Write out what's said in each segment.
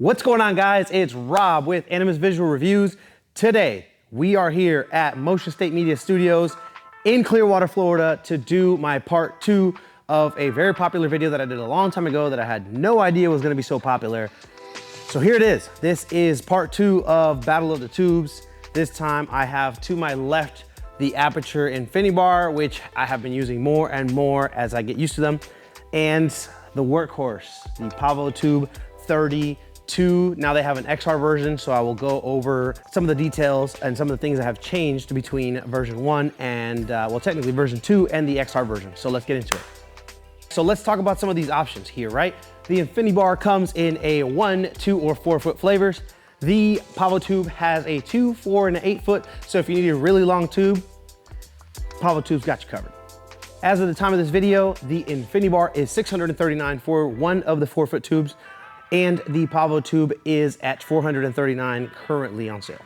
What's going on, guys? It's Rob with Animus Visual Reviews. Today, we are here at Motion State Media Studios in Clearwater, Florida to do my part 2 of a very popular video that I did a long time ago that I had no idea was gonna be so popular. So here it is. This is part 2 of Battle of the Tubes. This time I have to my left the Aputure Infinibar, which I have been using more and more as I get used to them, and the workhorse, the Pavotube 32. Now they have an XR version, so I will go over some of the details and some of the things that have changed between version 1 and, well, technically version 2 and the XR version. So let's get into it. So let's talk about some of these options here, right? The Infinibar comes in a 1, 2, or 4 foot flavors. The Pavotube has a 2, 4, and an 8 foot. So if you need a really long tube, Pavotube's got you covered. As of the time of this video, the Infinibar is $639 for one of the 4 foot tubes, and the Pavotube is at $439 currently on sale.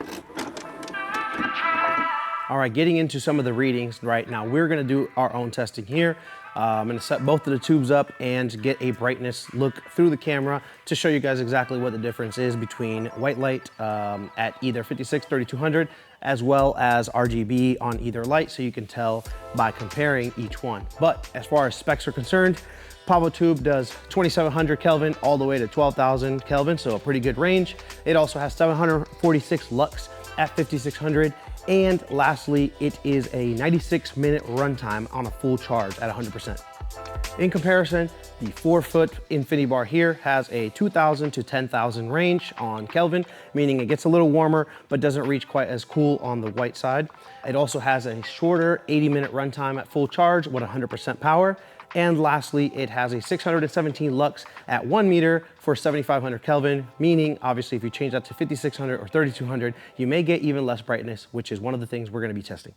All right, getting into some of the readings right now, we're gonna do our own testing here. I'm gonna set both of the tubes up and get a brightness look through the camera to show you guys exactly what the difference is between white light at either 56, 3200, as well as RGB on either light, so you can tell by comparing each one. But as far as specs are concerned, Pavotube does 2700 Kelvin all the way to 12,000 Kelvin, so a pretty good range. It also has 746 lux at 5600. And lastly, it is a 96-minute runtime on a full charge at 100%. In comparison, the 4 foot Infinibar here has a 2,000 to 10,000 range on Kelvin, meaning it gets a little warmer, but doesn't reach quite as cool on the white side. It also has a shorter 80-minute runtime at full charge with 100% power. And lastly, it has a 617 lux at 1 meter for 7,500 Kelvin, meaning obviously if you change that to 5,600 or 3,200, you may get even less brightness, which is one of the things we're gonna be testing.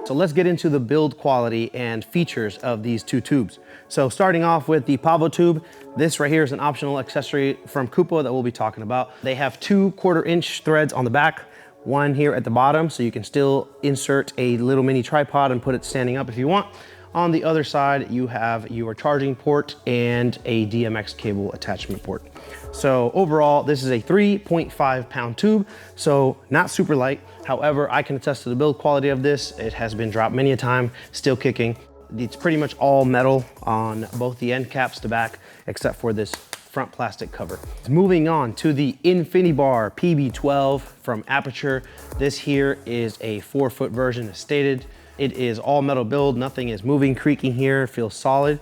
So let's get into the build quality and features of these two tubes. So starting off with the Pavotube, this right here is an optional accessory from Kupo that we'll be talking about. They have 2 1/4-inch threads on the back, one here at the bottom, so you can still insert a little mini tripod and put it standing up if you want. On the other side, you have your charging port and a DMX cable attachment port. So overall, this is a 3.5 pound tube, so not super light. However, I can attest to the build quality of this. It has been dropped many a time, still kicking. It's pretty much all metal on both the end caps to back, except for this front plastic cover. Moving on to the Infinibar PB12 from Aputure. This here is a 4 foot version as stated. It is all metal build, nothing is moving, creaking here, feels solid.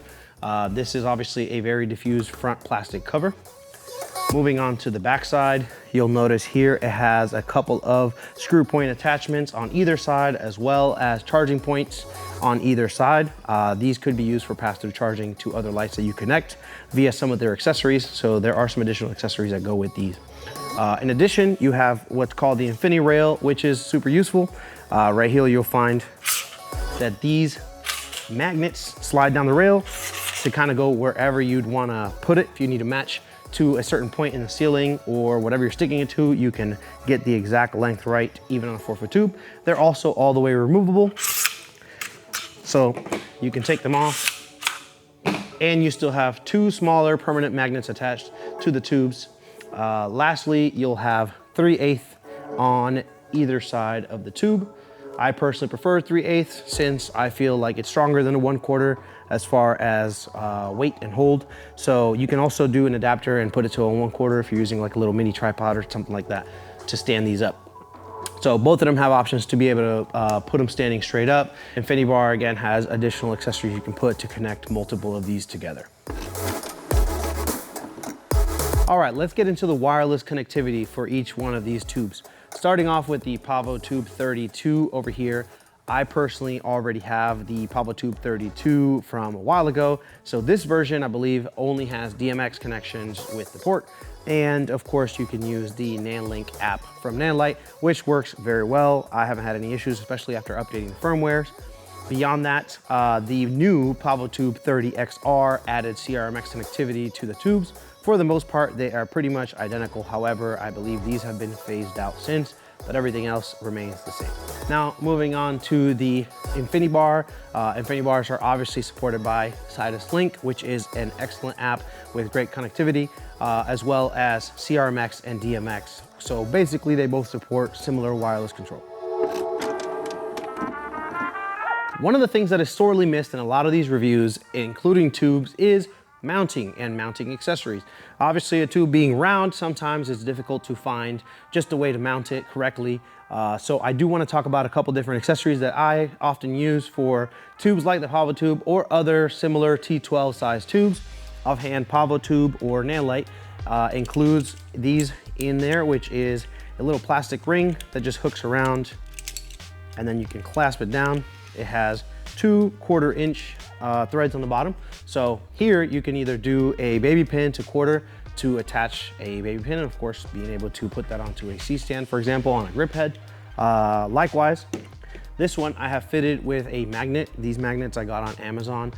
This is obviously a very diffused front plastic cover. Moving on to the back side, you'll notice here it has a couple of screw point attachments on either side, as well as charging points on either side. These could be used for pass-through charging to other lights that you connect via some of their accessories. So there are some additional accessories that go with these. In addition, you have what's called the Infini Rail, which is super useful. Right here, you'll find that these magnets slide down the rail to kind of go wherever you'd want to put it. If you need to match to a certain point in the ceiling or whatever you're sticking it to, you can get the exact length right, even on a 4 foot tube. They're also all the way removable, so you can take them off, and you still have 2 smaller permanent magnets attached to the tubes. Lastly, you'll have 3/8 on either side of the tube. I personally prefer 3/8 since I feel like it's stronger than a 1/4 as far as weight and hold. So you can also do an adapter and put it to a 1/4 if you're using like a little mini tripod or something like that to stand these up. So both of them have options to be able to put them standing straight up. Infinibar again has additional accessories you can put to connect multiple of these together. All right, let's get into the wireless connectivity for each one of these tubes. Starting off with the Pavotube 32 over here. I personally already have the Pavotube 32 from a while ago. So this version, I believe, only has DMX connections with the port. And of course, you can use the Nanlite app from Nanlite, which works very well. I haven't had any issues, especially after updating the firmwares. Beyond that, the new Pavotube 30 XR added CRMX connectivity to the tubes. For the most part, they are pretty much identical. However, I believe these have been phased out since, but everything else remains the same. Now, moving on to the Infinibar. Infinibars are obviously supported by Sidus Link, which is an excellent app with great connectivity, as well as CRMX and DMX. So basically they both support similar wireless control. One of the things that is sorely missed in a lot of these reviews, including tubes, is mounting and mounting accessories. Obviously, a tube being round, sometimes it's difficult to find just a way to mount it correctly. So I do want to talk about a couple different accessories that I often use for tubes like the Pavotube or other similar T12 size tubes. Offhand, Pavotube or Nanlite includes these in there, which is a little plastic ring that just hooks around and then you can clasp it down. It has 2 1/4-inch threads on the bottom. So here you can either do a baby pin to quarter to attach a baby pin, and of course being able to put that onto a C-stand, for example, on a grip head. Likewise, this one I have fitted with a magnet. These magnets I got on Amazon.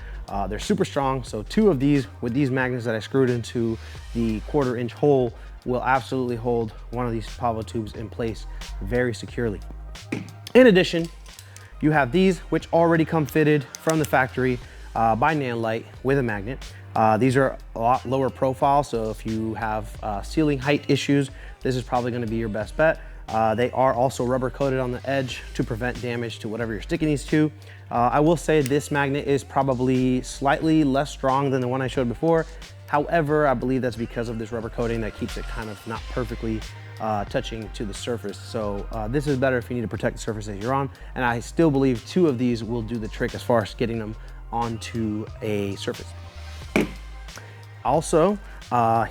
They're super strong, so 2 of these with these magnets that I screwed into the 1/4-inch hole will absolutely hold one of these Pavotubes in place very securely. In addition, you have these, which already come fitted from the factory by Nanlite with a magnet. These are a lot lower profile, so if you have ceiling height issues, this is probably gonna be your best bet. They are also rubber coated on the edge to prevent damage to whatever you're sticking these to. I will say this magnet is probably slightly less strong than the one I showed before. However, I believe that's because of this rubber coating that keeps it kind of not perfectly touching to the surface. So this is better if you need to protect the surface that you're on. And I still believe 2 of these will do the trick as far as getting them onto a surface. Also,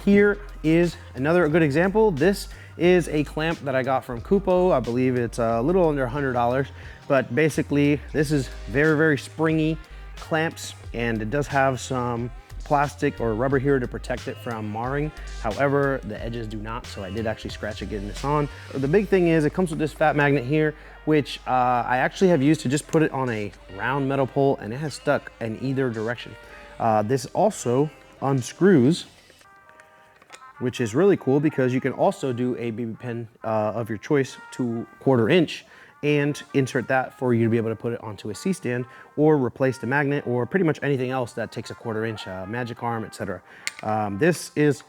here is another good example. This is a clamp that I got from Kupo. I believe it's a little under $100, but basically this is very, very springy clamps, and it does have some plastic or rubber here to protect it from marring. However, the edges do not, so I did actually scratch it getting this on. The big thing is it comes with this fat magnet here, which I actually have used to just put it on a round metal pole, and it has stuck in either direction. This also unscrews, which is really cool because you can also do a BB pin of your choice to 1/4-inch and insert that for you to be able to put it onto a C-stand or replace the magnet or pretty much anything else that takes a 1/4-inch, magic arm, etc. This is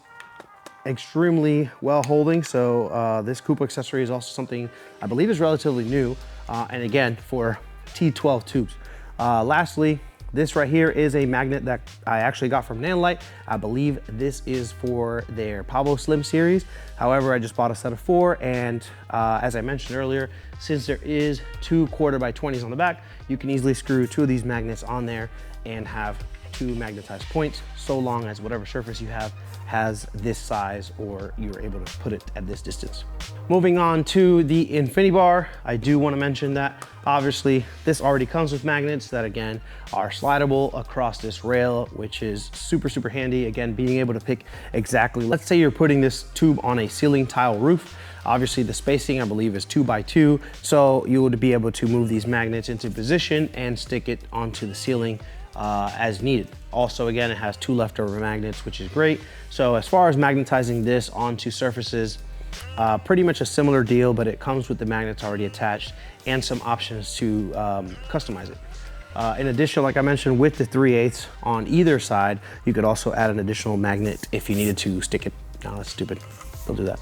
extremely well holding, so this Kupo accessory is also something I believe is relatively new, and again, for T12 tubes. Lastly, this right here is a magnet that I actually got from Nanlite. I believe this is for their Pavo Slim series. However, I just bought a set of 4, and as I mentioned earlier, since there is 2 1/4x20s on the back, you can easily screw 2 of these magnets on there and have 2 magnetized points, so long as whatever surface you have has this size or you're able to put it at this distance. Moving on to the Infinibar, I do want to mention that obviously this already comes with magnets that again are slidable across this rail, which is super, super handy. Again, being able to pick exactly, let's say you're putting this tube on a ceiling tile roof. Obviously the spacing I believe is 2x2, so you would be able to move these magnets into position and stick it onto the ceiling as needed. Also, again, it has 2 leftover magnets, which is great. So as far as magnetizing this onto surfaces, pretty much a similar deal, but it comes with the magnets already attached and some options to customize it. In addition, like I mentioned, with the 3/8 on either side, you could also add an additional magnet if you needed to stick it. No, that's stupid. Don't do that.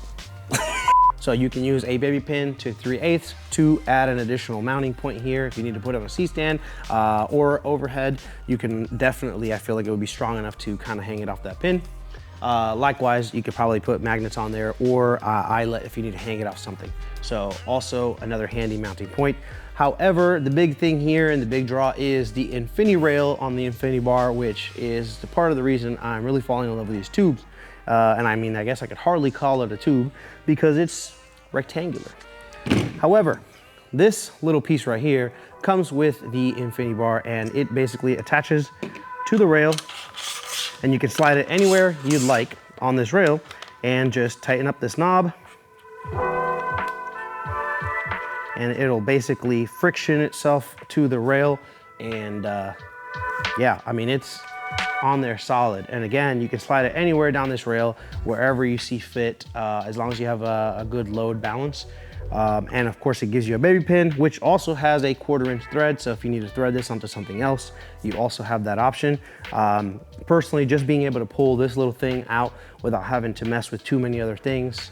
So you can use a baby pin to 3/8 to add an additional mounting point here. If you need to put it on a C-stand or overhead, you can definitely, I feel like it would be strong enough to kind of hang it off that pin. Likewise, you could probably put magnets on there or eyelet if you need to hang it off something. So also another handy mounting point. However, the big thing here and the big draw is the Infini-rail on the Infinibar, which is the part of the reason I'm really falling in love with these tubes. And I mean, I guess I could hardly call it a tube because it's rectangular. However, this little piece right here comes with the Infinibar, and it basically attaches to the rail, and you can slide it anywhere you'd like on this rail and just tighten up this knob, and it'll basically friction itself to the rail. And yeah, I mean, it's on there solid. And again, you can slide it anywhere down this rail, wherever you see fit, as long as you have a good load balance. And of course it gives you a baby pin, which also has a 1/4" thread. So if you need to thread this onto something else, you also have that option. Personally, just being able to pull this little thing out without having to mess with too many other things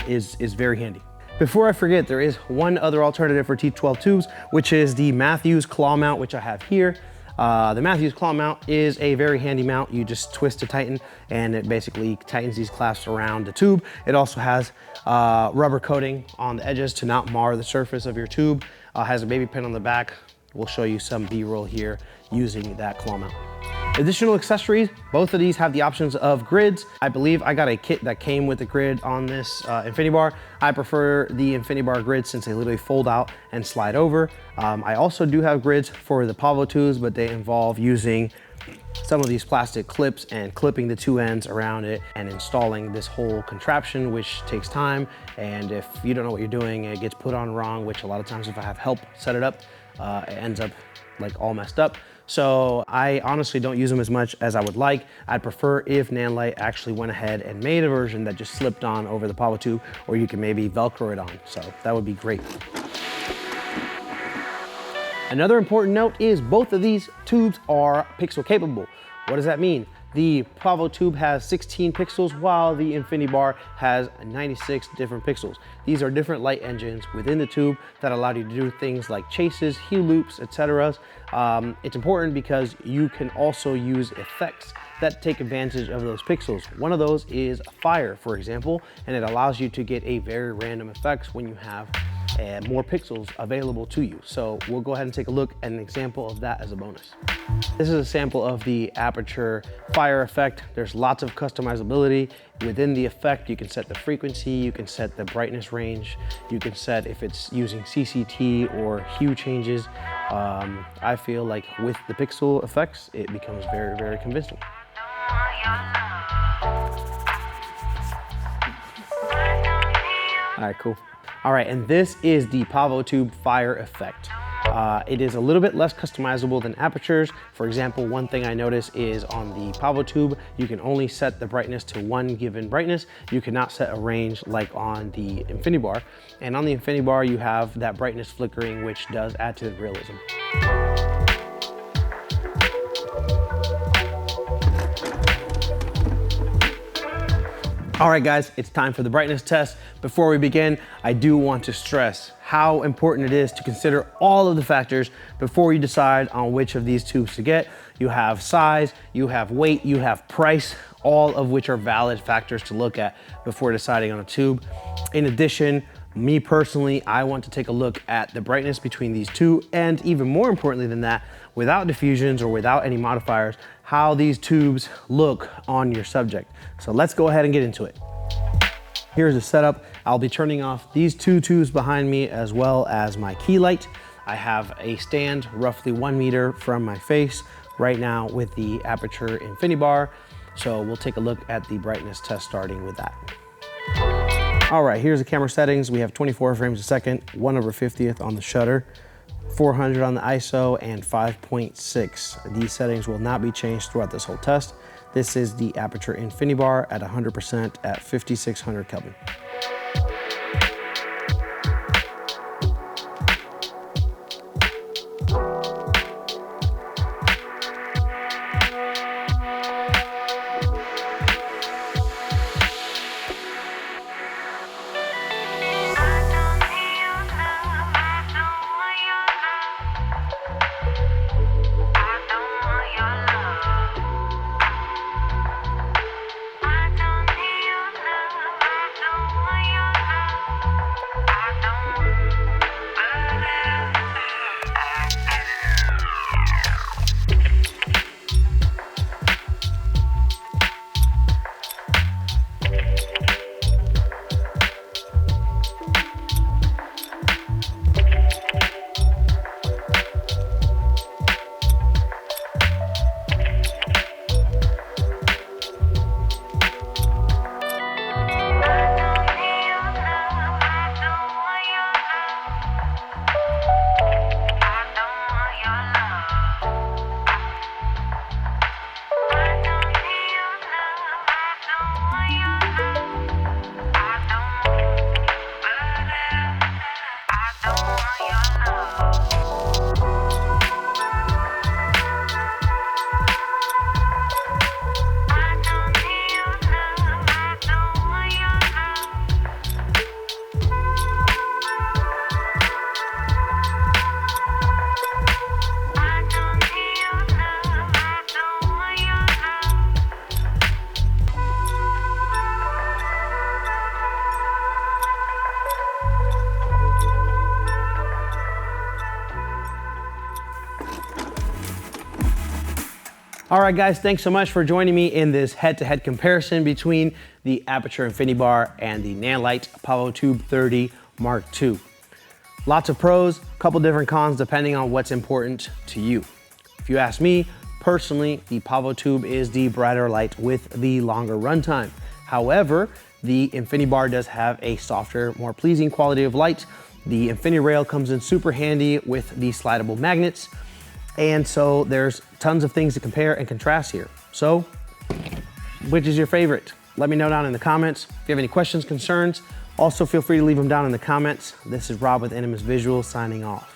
is very handy. Before I forget, there is one other alternative for T12 tubes, which is the Matthews claw mount, which I have here. The Matthews claw mount is a very handy mount. You just twist to tighten, and it basically tightens these clasps around the tube. It also has rubber coating on the edges to not mar the surface of your tube. Has a baby pin on the back. We'll show you some B-roll here using that claw mount. Additional accessories, both of these have the options of grids. I believe I got a kit that came with the grid on this Infinibar. I prefer the Infinibar grids since they literally fold out and slide over. I also do have grids for the Pavotubes, but they involve using some of these plastic clips and clipping the 2 ends around it and installing this whole contraption, which takes time. And if you don't know what you're doing, it gets put on wrong, which a lot of times if I have help set it up, it ends up like all messed up. So I honestly don't use them as much as I would like. I'd prefer if Nanlite actually went ahead and made a version that just slipped on over the Pavotube, or you can maybe Velcro it on. So that would be great. Another important note is both of these tubes are pixel capable. What does that mean? The Pavotube has 16 pixels while the Infinibar has 96 different pixels. These are different light engines within the tube that allow you to do things like chases, heel loops, etc. It's important because you can also use effects that take advantage of those pixels. One of those is fire, for example, and it allows you to get a very random effects when you have more pixels available to you. So we'll go ahead and take a look at an example of that as a bonus. This is a sample of the Aputure fire effect. There's lots of customizability. Within the effect, you can set the frequency, you can set the brightness range, you can set if it's using CCT or hue changes. I feel like with the pixel effects, it becomes very, very convincing. All right, cool. All right, and this is the Pavotube fire effect. It is a little bit less customizable than Aputure's. For example, one thing I notice is on the Pavotube, you can only set the brightness to one given brightness. You cannot set a range like on the Infinibar. And on the Infinibar, you have that brightness flickering, which does add to the realism. All right, guys, it's time for the brightness test. Before we begin, I do want to stress how important it is to consider all of the factors before you decide on which of these tubes to get. You have size, you have weight, you have price, all of which are valid factors to look at before deciding on a tube. In addition, me personally, I want to take a look at the brightness between these two, and even more importantly than that, without diffusions or without any modifiers, how these tubes look on your subject. So let's go ahead and get into it. Here's the setup. I'll be turning off these 2 tubes behind me as well as my key light. I have a stand roughly 1 meter from my face right now with the Aputure Infinibar. So we'll take a look at the brightness test starting with that. All right, here's the camera settings. We have 24 frames a second, 1/50th on the shutter, 400 on the ISO, and 5.6. These settings will not be changed throughout this whole test. This is the Aputure Infinibar at 100% at 5600 Kelvin. All right, guys, thanks so much for joining me in this head-to-head comparison between the Aputure Infinibar and the Nanlite Pavotube II Mark II. Lots of pros, a couple different cons depending on what's important to you. If you ask me, personally, the Pavotube is the brighter light with the longer runtime. However, the Infinibar does have a softer, more pleasing quality of light. The InfiniRail comes in super handy with the slidable magnets. And so there's tons of things to compare and contrast here. So, which is your favorite? Let me know down in the comments. If you have any questions, concerns, also feel free to leave them down in the comments. This is Rob with Animus Visuals signing off.